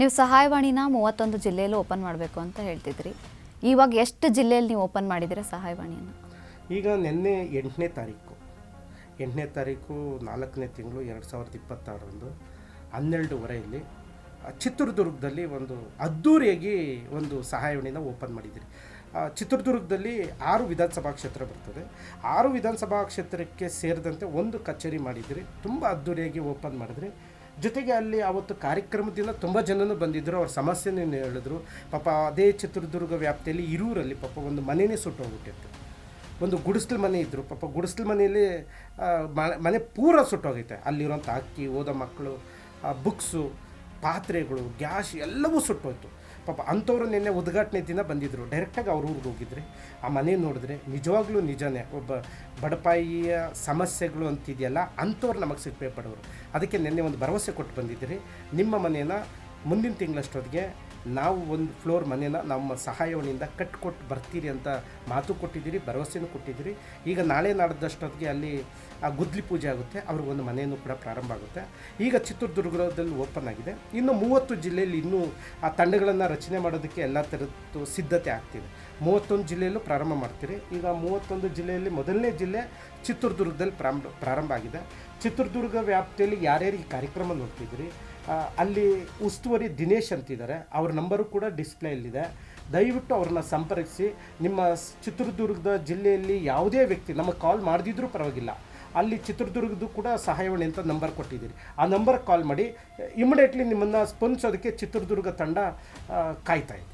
ನೀವು ಸಹಾಯವಾಣಿನ 31 ಜಿಲ್ಲೆಯಲ್ಲೂ ಓಪನ್ ಮಾಡಬೇಕು ಅಂತ ಹೇಳ್ತಿದ್ರಿ. ಇವಾಗ ಎಷ್ಟು ಜಿಲ್ಲೆಯಲ್ಲಿ ನೀವು ಓಪನ್ ಮಾಡಿದ್ದೀರಾ ಸಹಾಯವಾಣಿಯನ್ನು? ಈಗ ನಿನ್ನೆ 8ನೇ ತಾರೀಕು 4ನೇ ತಿಂಗಳು 2026 12:30 ಚಿತ್ರದುರ್ಗದಲ್ಲಿ ಒಂದು ಅದ್ಧೂರಿಯಾಗಿ ಒಂದು ಸಹಾಯವಾಣಿನ ಓಪನ್ ಮಾಡಿದ್ದೀರಿ. ಚಿತ್ರದುರ್ಗದಲ್ಲಿ 6 ವಿಧಾನಸಭಾ ಕ್ಷೇತ್ರ ಬರ್ತದೆ. 6 ವಿಧಾನಸಭಾ ಕ್ಷೇತ್ರಕ್ಕೆ ಸೇರಿದಂತೆ ಒಂದು ಕಚೇರಿ ಮಾಡಿದ್ರಿ. ತುಂಬ ಅದ್ಧೂರಿಯಾಗಿ ಓಪನ್ ಮಾಡಿದ್ರಿ. ಜೊತೆಗೆ ಅಲ್ಲಿ ಆವತ್ತು ಕಾರ್ಯಕ್ರಮದಿಂದ ತುಂಬ ಜನನೂ ಬಂದಿದ್ದರು. ಅವ್ರ ಸಮಸ್ಯೆನೇ ಹೇಳಿದ್ರು. ಪಾಪ ಅದೇ ಚಿತ್ರದುರ್ಗ ವ್ಯಾಪ್ತಿಯಲ್ಲಿ ಇರೂರಲ್ಲಿ ಪಾಪ ಒಂದು ಮನೆಯೇ ಸುಟ್ಟೋಗ್ಬಿಟ್ಟಿತ್ತು. ಒಂದು ಗುಡಿಸ್ಲು ಮನೆ ಇದ್ದರು. ಪಾಪ ಗುಡಿಸ್ಲು ಮನೆಯಲ್ಲಿ ಮನೆ ಪೂರ ಸುಟ್ಟೋಗೈತೆ. ಅಲ್ಲಿರೋಂಥ ಅಕ್ಕಿ, ಓದೋ ಮಕ್ಕಳು, ಬುಕ್ಸು, ಪಾತ್ರೆಗಳು, ಗ್ಯಾಸ್ ಎಲ್ಲವೂ ಸುಟ್ಟೋಯ್ತು. ಪಾಪ ಅಂಥವ್ರು ನಿನ್ನೆ ಉದ್ಘಾಟನೆ ದಿನ ಬಂದಿದ್ದರು. ಡೈರೆಕ್ಟಾಗಿ ಅವ್ರ ಊರಿಗೆ ಹೋಗಿದ್ರಿ. ಆ ಮನೆ ನೋಡಿದ್ರೆ ನಿಜವಾಗ್ಲೂ ನಿಜನೇ, ಒಬ್ಬ ಬಡಪಾಯಿಯ ಸಮಸ್ಯೆಗಳು ಅಂತಿದೆಯಲ್ಲ ಅಂಥವ್ರು ನಮಗೆ ಸಿಗಬೇಕು ಬಡವರು. ಅದಕ್ಕೆ ನಿನ್ನೆ ಒಂದು ಭರವಸೆ ಕೊಟ್ಟು ಬಂದಿದ್ದೀರಿ. ನಿಮ್ಮ ಮನೇನ ಮುಂದಿನ ತಿಂಗಳಷ್ಟೊತ್ತಿಗೆ ನಾವು ಒಂದು ಫ್ಲೋರ್ ಮನೇನ ನಮ್ಮ ಸಹಾಯವಾಣಿಯಿಂದ ಕಟ್ಕೊಟ್ಟು ಬರ್ತೀರಿ ಅಂತ ಮಾತು ಕೊಟ್ಟಿದ್ದೀರಿ, ಭರವಸೆನೂ ಕೊಟ್ಟಿದ್ದೀರಿ. ಈಗ ನಾಳೆ ನಾಡ್ದಷ್ಟೊತ್ತಿಗೆ ಅಲ್ಲಿ ಆ ಗುದ್ಲಿ ಪೂಜೆ ಆಗುತ್ತೆ. ಅವ್ರಿಗೊಂದು ಮನೆಯೂ ಕೂಡ ಪ್ರಾರಂಭ ಆಗುತ್ತೆ. ಈಗ ಚಿತ್ರದುರ್ಗದಲ್ಲಿ ಓಪನ್ ಆಗಿದೆ. ಇನ್ನು 30 ಜಿಲ್ಲೆಯಲ್ಲಿ ಇನ್ನೂ ಆ ತಂಡಗಳನ್ನು ರಚನೆ ಮಾಡೋದಕ್ಕೆ ಎಲ್ಲ ಥರದ್ದು ಸಿದ್ಧತೆ ಆಗ್ತಿದೆ. 31 ಜಿಲ್ಲೆಯಲ್ಲೂ ಪ್ರಾರಂಭ ಮಾಡ್ತೀರಿ. ಈಗ 31 ಜಿಲ್ಲೆಯಲ್ಲಿ ಮೊದಲನೇ ಜಿಲ್ಲೆ ಚಿತ್ರದುರ್ಗದಲ್ಲಿ ಪ್ರಾರಂಭ ಆಗಿದೆ. ಚಿತ್ರದುರ್ಗ ವ್ಯಾಪ್ತಿಯಲ್ಲಿ ಯಾರ್ಯಾರು ಈ ಕಾರ್ಯಕ್ರಮ ನೋಡ್ತಿದ್ದೀರಿ, ಅಲ್ಲಿ ಉಸ್ತುವಾರಿ ದಿನೇಶ್ ಅಂತಿದ್ದಾರೆ. ಅವ್ರ ನಂಬರು ಕೂಡ ಡಿಸ್ಪ್ಲೇಯಲ್ಲಿದೆ. ದಯವಿಟ್ಟು ಅವ್ರನ್ನ ಸಂಪರ್ಕಿಸಿ. ನಿಮ್ಮ ಚಿತ್ರದುರ್ಗದ ಜಿಲ್ಲೆಯಲ್ಲಿ ಯಾವುದೇ ವ್ಯಕ್ತಿ ನಮಗೆ ಕಾಲ್ ಮಾಡದಿದ್ರೂ ಪರವಾಗಿಲ್ಲ, ಅಲ್ಲಿ ಚಿತ್ರದುರ್ಗದ್ದು ಕೂಡ ಸಹಾಯವಾಣಿ ಅಂತ ನಂಬರ್ ಕೊಟ್ಟಿದ್ದೀರಿ. ಆ ನಂಬರ್ಗೆ ಕಾಲ್ ಮಾಡಿ. ಇಮಿಡಿಯೇಟ್ಲಿ ನಿಮ್ಮನ್ನು ಸ್ಪಂದಿಸೋದಕ್ಕೆ ಚಿತ್ರದುರ್ಗ ತಂಡ ಕಾಯ್ತಾ ಇದೆ.